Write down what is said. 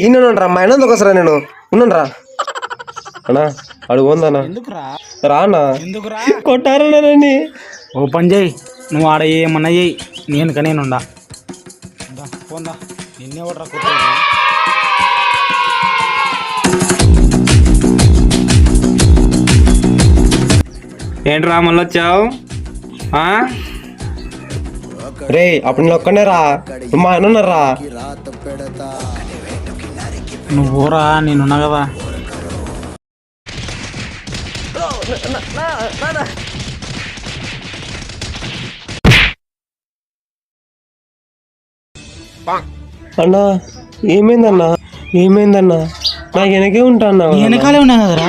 ఇన్నరా మా ఆయన ఒకసారి నేను ఉన్నాను అన్నా అడుగు ఉందన్నా రానా కొట్టారని ఓ పని చేయి, నువ్వు ఆడ ఏమన్నా చేయి, నేను కనేనుండా పోందా నిన్నేవడరా కొట్టేది. ఏంట్రా మళ్ళీ వచ్చావు? రే అప్పుడు నేను ఒక్కనే రా, మా ఆయన ఉన్నారా? నువ్వు ఊరా, నేనున్నా కదా. అన్నా ఏమైందన్నా నాకు వెనకే ఉంటా అన్నా. వెనకాలే ఉన్నా కదరా.